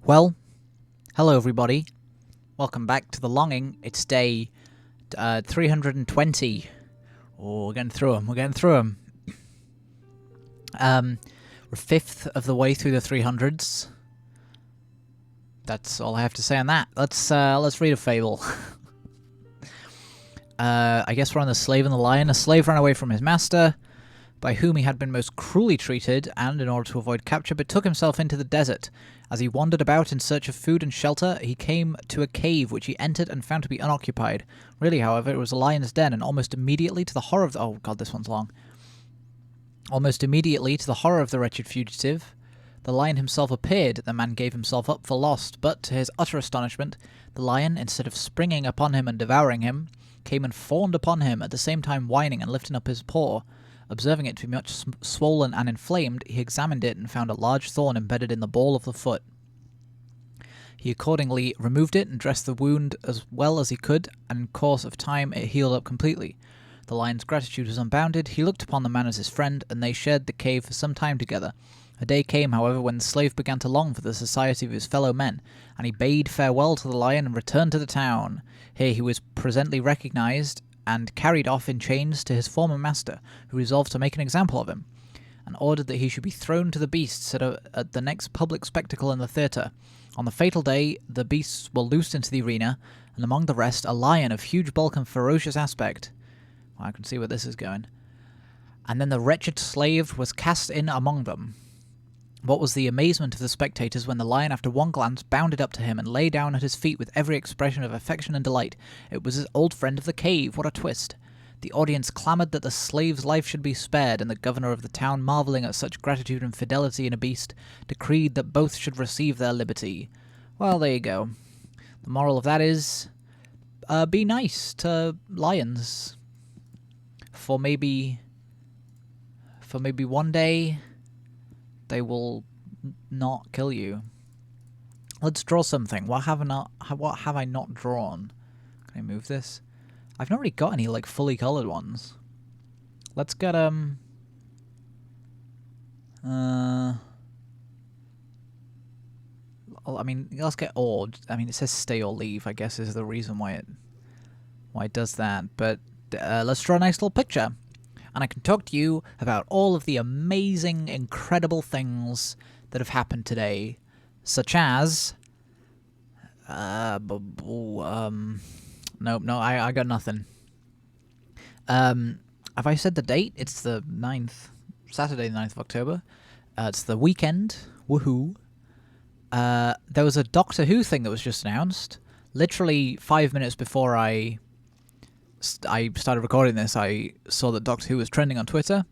Well, hello everybody. Welcome back to The Longing. It's day 320. Oh, we're getting through them. We're getting through them. We're fifth of the way through the 300s. That's all I have to say on that. Let's read a fable. I guess we're on The Slave and the Lion. A slave ran away from his master, by whom he had been most cruelly treated, and, in order to avoid capture, betook himself into the desert. As he wandered about in search of food and shelter, he came to a cave, which he entered and found to be unoccupied. Really, however, it was a lion's den, and almost immediately to the horror of oh god, this one's long. Almost immediately to the horror of the wretched fugitive, the lion himself appeared. The man gave himself up for lost, but, to his utter astonishment, the lion, instead of springing upon him and devouring him, came and fawned upon him, at the same time whining and lifting up his paw. Observing it to be much swollen and inflamed, he examined it and found a large thorn embedded in the ball of the foot. He accordingly removed it and dressed the wound as well as he could, and in course of time it healed up completely. The lion's gratitude was unbounded. He looked upon the man as his friend, and they shared the cave for some time together. A day came, however, when the slave began to long for the society of his fellow men, and he bade farewell to the lion and returned to the town. Here he was presently recognized and carried off in chains to his former master, who resolved to make an example of him, and ordered that he should be thrown to the beasts at the next public spectacle in the theatre. On the fatal day, the beasts were loosed into the arena, and among the rest, a lion of huge bulk and ferocious aspect. Well, I can see where this is going. And then the wretched slave was cast in among them. What was the amazement of the spectators when the lion, after one glance, bounded up to him and lay down at his feet with every expression of affection and delight. It was his old friend of the cave. What a twist! The audience clamoured that the slave's life should be spared, and the governor of the town, marvelling at such gratitude and fidelity in a beast, decreed that both should receive their liberty. Well, there you go. The moral of that is, be nice to lions. For maybe one day they will not kill you. Let's draw something. What have I not drawn? Can I move this? I've not really got any like fully colored ones. Let's get I mean, let's get odd. I mean, it says stay or leave, I guess, is the reason why it does that. But let's draw a nice little picture. And I can talk to you about all of the amazing, incredible things that have happened today, such as nope, no, I got nothing. Have I said the date? It's the 9th, Saturday the 9th of October. It's the weekend. Woohoo. There was a Doctor Who thing that was just announced. Literally 5 minutes before I started recording this, I saw that Doctor Who was trending on Twitter,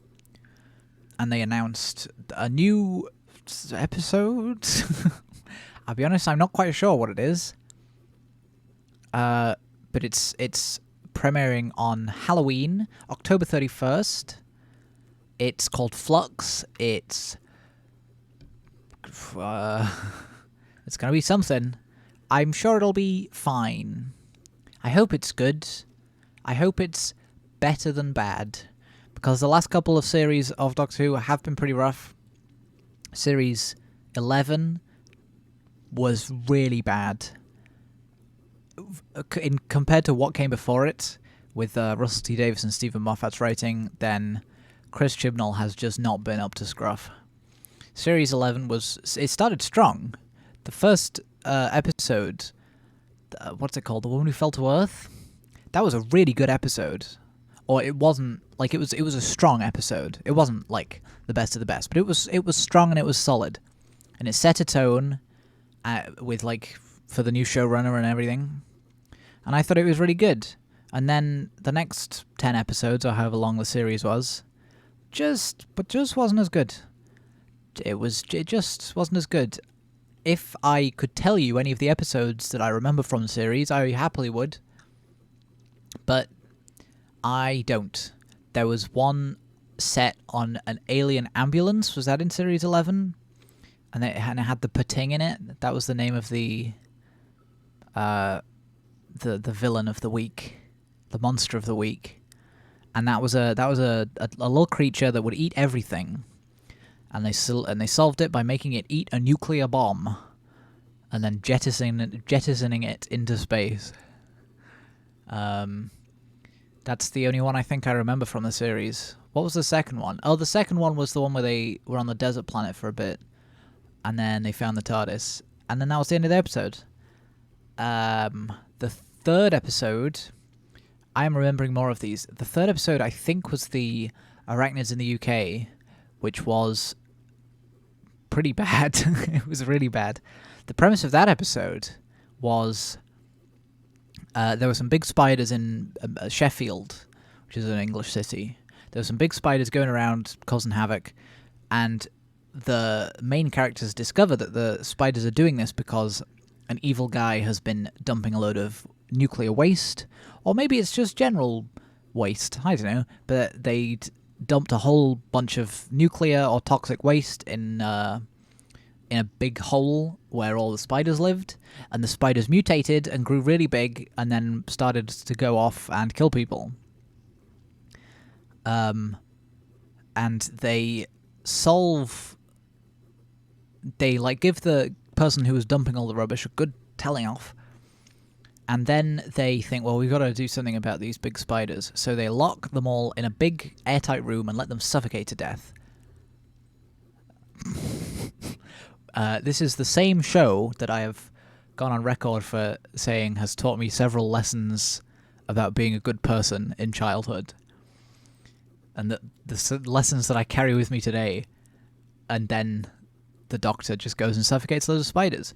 and they announced a new episode. I'll be honest, I'm not quite sure what it is. But it's premiering on Halloween, October 31st. It's called Flux. It's gonna be something. I'm sure it'll be fine. I hope it's good. I hope it's better than bad, because the last couple of series of Doctor Who have been pretty rough. Series 11 was really bad. Compared to what came before it, with Russell T Davies and Stephen Moffat's writing, then Chris Chibnall has just not been up to scruff. Series 11 it started strong. The first episode, what's it called? The Woman Who Fell to Earth? That was a really good episode. Or it wasn't, like, it was a strong episode. It wasn't, like, the best of the best, but it was strong and it was solid. And it set a tone with, like, for the new showrunner and everything. And I thought it was really good. And then the next 10 episodes, or however long the series was, just wasn't as good. It just wasn't as good. If I could tell you any of the episodes that I remember from the series, I happily would. But I don't. There was one set on an alien ambulance. Was that in Series 11? And it had the Pating in it. That was the name of the villain of the week, the monster of the week. And that was a little creature that would eat everything. And they solved it by making it eat a nuclear bomb. and then jettisoning it into space. That's the only one I think I remember from the series. What was the second one? Oh, the second one was the one where they were on the desert planet for a bit, and then they found the TARDIS, and then that was the end of the episode. The third episode, I am remembering more of these. The third episode, I think, was the Arachnids in the UK, which was pretty bad. It was really bad. The premise of that episode was there were some big spiders in Sheffield, which is an English city. There were some big spiders going around causing havoc, and the main characters discover that the spiders are doing this because an evil guy has been dumping a load of nuclear waste, or maybe it's just general waste, I don't know, but they'd dumped a whole bunch of nuclear or toxic waste in a big hole where all the spiders lived, and the spiders mutated and grew really big and then started to go off and kill people. And they give the person who was dumping all the rubbish a good telling off, and then they think, well, we've got to do something about these big spiders, so they lock them all in a big airtight room and let them suffocate to death. This is the same show that I have gone on record for saying has taught me several lessons about being a good person in childhood, and the lessons that I carry with me today. And then the Doctor just goes and suffocates loads of spiders.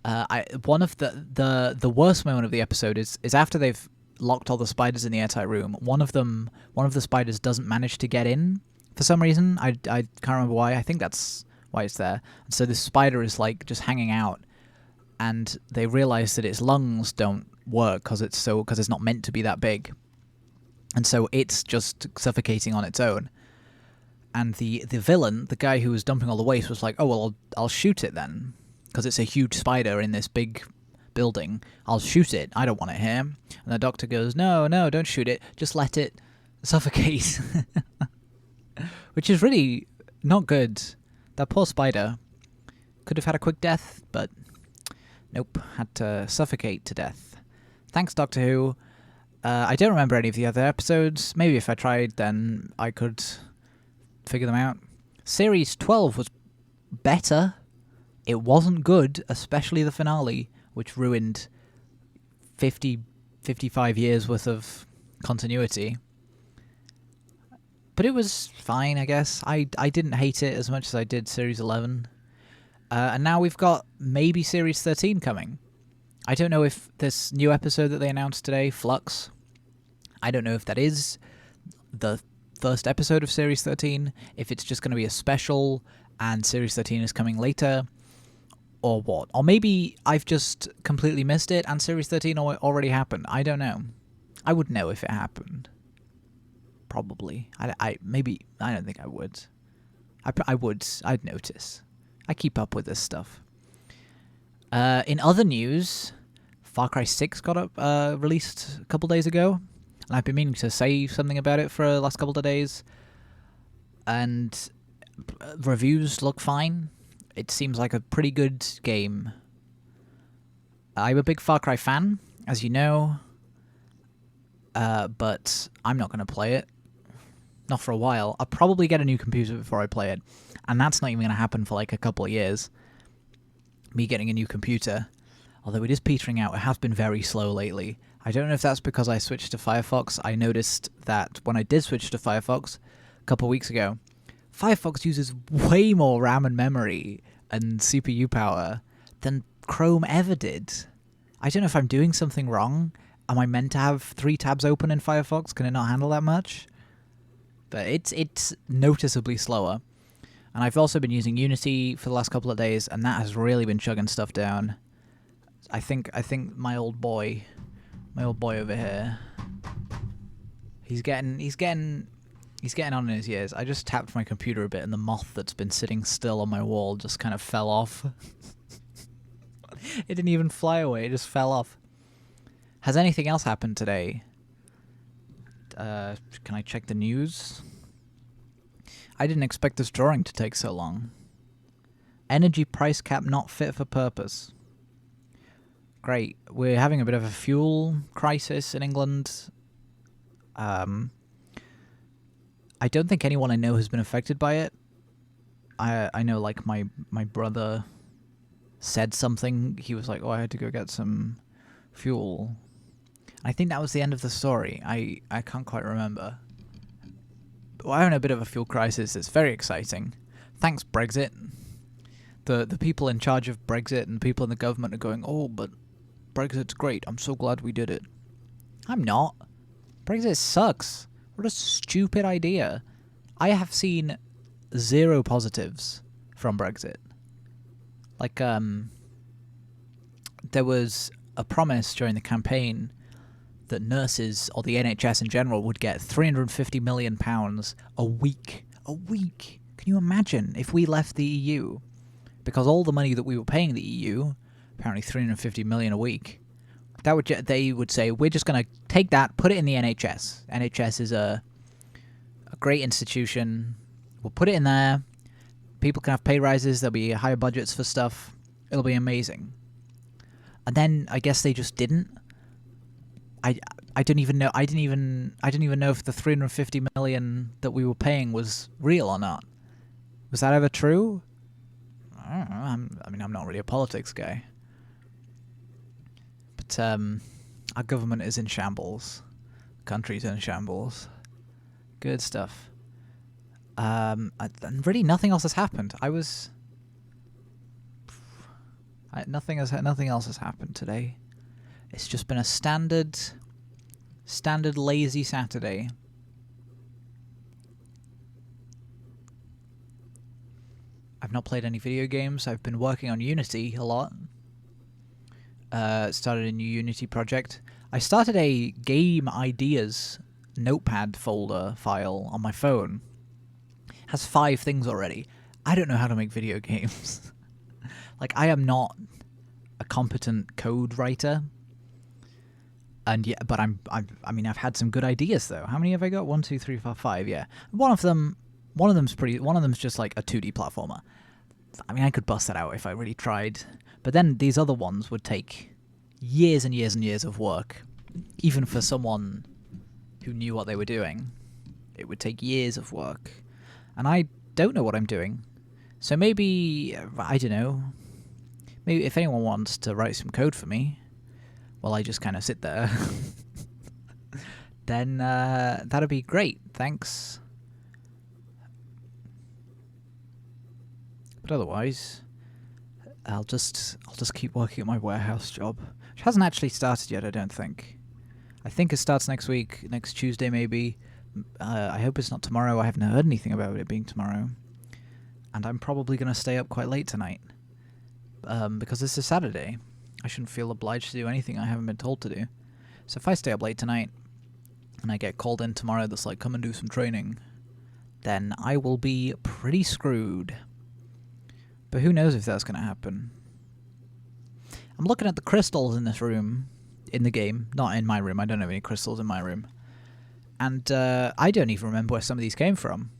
One of the worst moment of the episode is after they've locked all the spiders in the airtight room. One of the spiders doesn't manage to get in for some reason. I can't remember why. I think that's why it's there. And so this spider is like just hanging out, and they realize that its lungs don't work because it's not meant to be that big, and so it's just suffocating on its own. And the villain, the guy who was dumping all the waste, was like, oh, well, I'll shoot it then, because it's a huge spider in this big building. I'll shoot it. I don't want it here. And the Doctor goes, no, don't shoot it. Just let it suffocate. Which is really not good. That poor spider could have had a quick death, but nope, had to suffocate to death. Thanks, Doctor Who. I don't remember any of the other episodes. Maybe if I tried, then I could figure them out. Series 12 was better. It wasn't good, especially the finale, which ruined 55 years worth of continuity. But it was fine, I guess. I didn't hate it as much as I did Series 11. And now we've got maybe Series 13 coming. I don't know if this new episode that they announced today, Flux, I don't know if that is the first episode of Series 13, if it's just going to be a special and Series 13 is coming later, or what. Or maybe I've just completely missed it and Series 13 already happened. I don't know. I would know if it happened. Probably. I don't think I would. I would. I'd notice. I keep up with this stuff. In other news, Far Cry 6 got released a couple days ago, and I've been meaning to say something about it for the last couple of days, and reviews look fine. It seems like a pretty good game. I'm a big Far Cry fan, as you know, but I'm not going to play it. Not for a while. I'll probably get a new computer before I play it, and that's not even going to happen for like a couple of years. Me getting a new computer, although it is petering out. It has been very slow lately. I don't know if that's because I switched to Firefox. I noticed that when I did switch to Firefox a couple of weeks ago, Firefox uses way more RAM and memory and CPU power than Chrome ever did. I don't know if I'm doing something wrong. Am I meant to have 3 tabs open in Firefox? Can it not handle that much? But it's noticeably slower. And I've also been using Unity for the last couple of days, and that has really been chugging stuff down. I think my old boy over here, he's getting on in his years. I just tapped my computer a bit, and the moth that's been sitting still on my wall just kind of fell off. It didn't even fly away; it just fell off. Has anything else happened today? Can I check the news? I didn't expect this drawing to take so long. Energy price cap not fit for purpose. Great. We're having a bit of a fuel crisis in England. I don't think anyone I know has been affected by it. I know, like, my brother said something. He was like, oh, I had to go get some fuel. I think that was the end of the story. I can't quite remember. But we're having a bit of a fuel crisis. It's very exciting. Thanks, Brexit. The people in charge of Brexit and people in the government are going, oh, but Brexit's great. I'm so glad we did it. I'm not. Brexit sucks. What a stupid idea. I have seen 0 positives from Brexit. Like, there was a promise during the campaign that nurses, or the NHS in general, would get £350 million a week. A week! Can you imagine if we left the EU? Because all the money that we were paying the EU, apparently £350 million a week, that would they would say, we're just going to take that, put it in the NHS. NHS is a great institution. We'll put it in there. People can have pay rises. There'll be higher budgets for stuff. It'll be amazing. And then I guess they just didn't. I don't even know. I didn't even know if the 350 million that we were paying was real or not. Was that ever true? I don't know. I'm not really a politics guy. But our government is in shambles. The country's in shambles. Good stuff. And really, nothing else has happened. Nothing else has happened today. It's just been a standard lazy Saturday. I've not played any video games. I've been working on Unity a lot. Started a new Unity project. I started a game ideas notepad folder file on my phone. It has 5 things already. I don't know how to make video games. Like, I am not a competent code writer. And yeah, but I've had some good ideas though. How many have I got? 1, 2, 3, 4, 5. Yeah, one of them's just like a 2D platformer. I mean, I could bust that out if I really tried. But then these other ones would take years and years and years of work, even for someone who knew what they were doing. It would take years of work, and I don't know what I'm doing. So maybe, I don't know. Maybe if anyone wants to write some code for me, while I just kind of sit there, then that'd be great. Thanks. But otherwise, I'll just keep working at my warehouse job, which hasn't actually started yet. I don't think. I think it starts next week, next Tuesday maybe. I hope it's not tomorrow. I haven't heard anything about it being tomorrow, and I'm probably gonna stay up quite late tonight because this is Saturday. I shouldn't feel obliged to do anything I haven't been told to do. So if I stay up late tonight and I get called in tomorrow that's like, come and do some training, then I will be pretty screwed. But who knows if that's going to happen. I'm looking at the crystals in this room, in the game. Not in my room. I don't have any crystals in my room. And I don't even remember where some of these came from.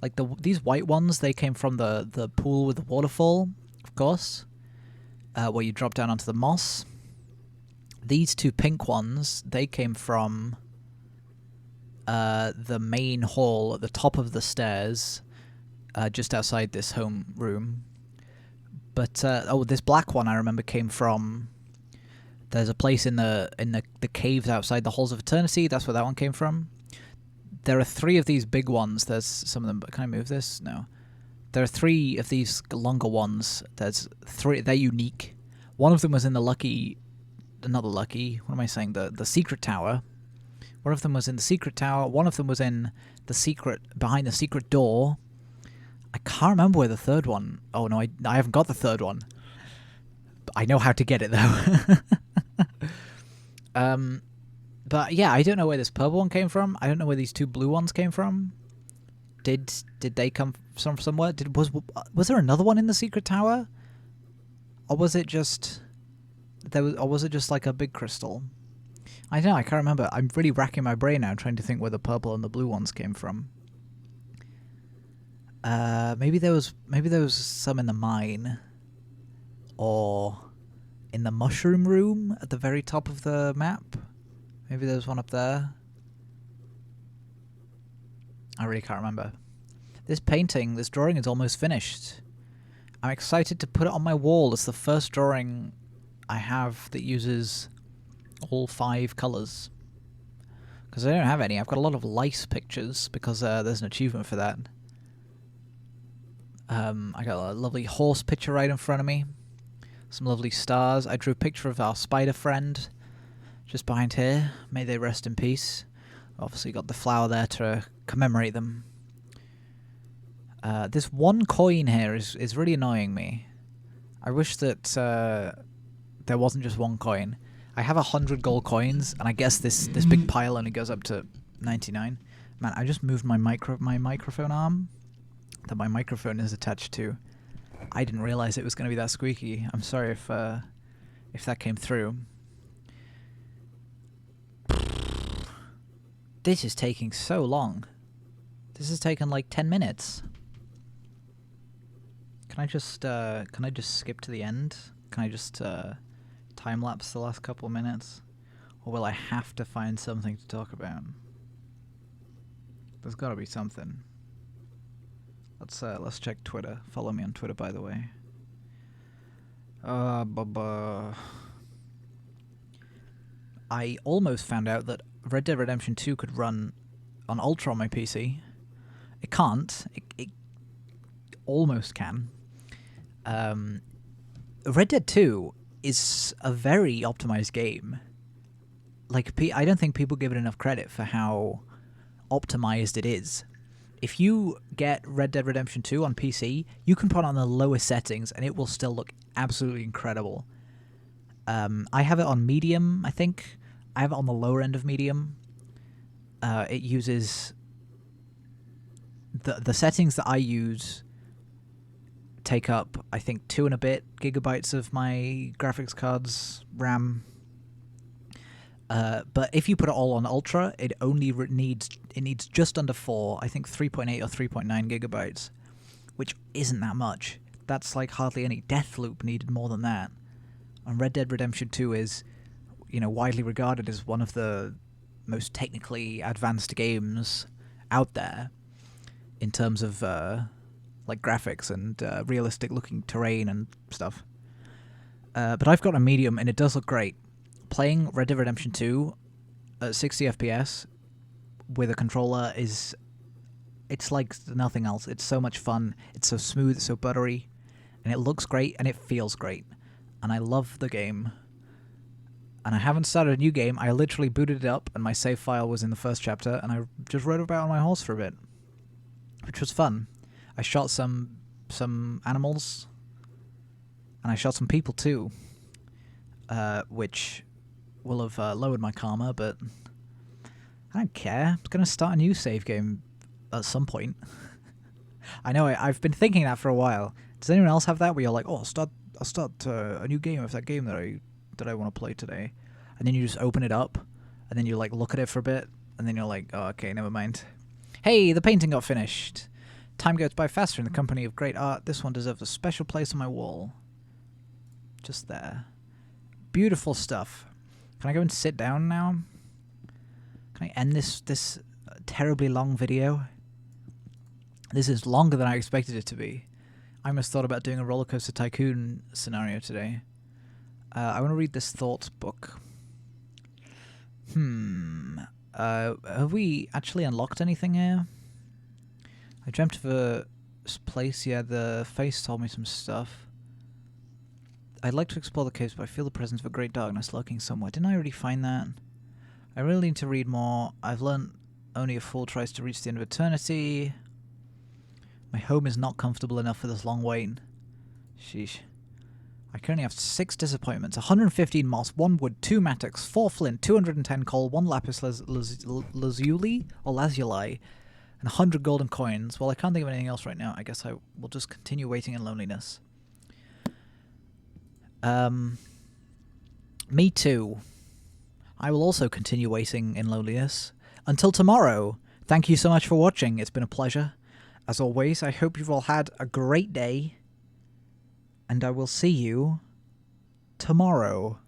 Like these white ones, they came from the pool with the waterfall, of course. Where you drop down onto the moss. These 2 pink ones, they came from the main hall at the top of the stairs, just outside this home room. But this black one I remember came from. There's a place in the caves outside the Halls of Eternity. That's where that one came from. There are 3 of these big ones. There's some of them. Can I move this? No. There are 3 of these longer ones. There's 3. They're unique. One of them was in the what am I saying? The secret tower. One of them was in the secret tower. One of them was in behind the secret door. I can't remember where the third one. Oh no, I haven't got the third one. But I know how to get it though. But yeah, I don't know where this purple one came from. I don't know where these 2 blue ones came from. Did they come from somewhere? Was there another one in the secret tower, or was it just like a big crystal? I don't know. I can't remember. I'm really racking my brain now, trying to think where the purple and the blue ones came from. Maybe there was some in the mine, or in the mushroom room at the very top of the map. Maybe there's one up there. I really can't remember. This painting, this drawing is almost finished. I'm excited to put it on my wall. It's the first drawing I have that uses all 5 colours. Because I don't have any. I've got a lot of lice pictures because there's an achievement for that. I got a lovely horse picture right in front of me. Some lovely stars. I drew a picture of our spider friend just behind here. May they rest in peace. Obviously got the flower there to commemorate them. This one coin here is really annoying me. I wish that there wasn't just one coin. I have 100 gold coins, and I guess this big pile only goes up to 99. Man, I just moved my microphone arm that my microphone is attached to. I didn't realize it was going to be that squeaky. I'm sorry if that came through. This is taking so long. This has taken like 10 minutes. Can I just skip to the end? Can I just time lapse the last couple of minutes? Or will I have to find something to talk about? There's gotta be something. Let's check Twitter. Follow me on Twitter, by the way. I almost found out that Red Dead Redemption 2 could run on Ultra on my PC. It can't. It almost can. Red Dead 2 is a very optimized game. Like, I don't think people give it enough credit for how optimized it is. If you get Red Dead Redemption 2 on PC, you can put it on the lowest settings and it will still look absolutely incredible. I have it on medium, I think. I have it on the lower end of medium. It uses... The settings that I use take up, I think, 2 and a bit gigabytes of my graphics card's RAM. But if you put it all on Ultra, it only needs just under 4, I think 3.8 or 3.9 gigabytes, which isn't that much. That's like hardly any. Deathloop needed more than that. And Red Dead Redemption 2 is, widely regarded as one of the most technically advanced games out there in terms of like graphics and realistic looking terrain and stuff. But I've got a medium and it does look great. Playing Red Dead Redemption 2 at 60 FPS with a controller it's like nothing else. It's so much fun. It's so smooth, it's so buttery, and it looks great and it feels great. And I love the game. And I haven't started a new game. I literally booted it up and my save file was in the first chapter and I just rode about on my horse for a bit, which was fun. I shot some animals and I shot some people too, which will have lowered my karma, but I don't care. I'm going to start a new save game at some point. I know I've been thinking that for a while. Does anyone else have that where you're like, oh, I'll start a new game of that game that I want to play today, and then you just open it up, and then you like look at it for a bit, and then you're like, oh, okay, never mind. Hey, the painting got finished. Time goes by faster in the company of great art. This one deserves a special place on my wall. Just there. Beautiful stuff. Can I go and sit down now? Can I end this terribly long video? This is longer than I expected it to be. I almost thought about doing a Roller Coaster Tycoon scenario today. I want to read this thoughts book. Have we actually unlocked anything here? I dreamt of a place. Yeah, the face told me some stuff. I'd like to explore the caves, but I feel the presence of a great darkness lurking somewhere. Didn't I already find that? I really need to read more. I've learned only a fool tries to reach the end of eternity. My home is not comfortable enough for this long wait. Sheesh. I currently have 6 disappointments, 115 moss, 1 wood, 2 mattocks, 4 flint, 210 coal, 1 lapis lazuli, and 100 golden coins. Well, I can't think of anything else right now. I guess I will just continue waiting in loneliness. Me too. I will also continue waiting in loneliness. Until tomorrow, thank you so much for watching. It's been a pleasure. As always, I hope you've all had a great day. And I will see you tomorrow.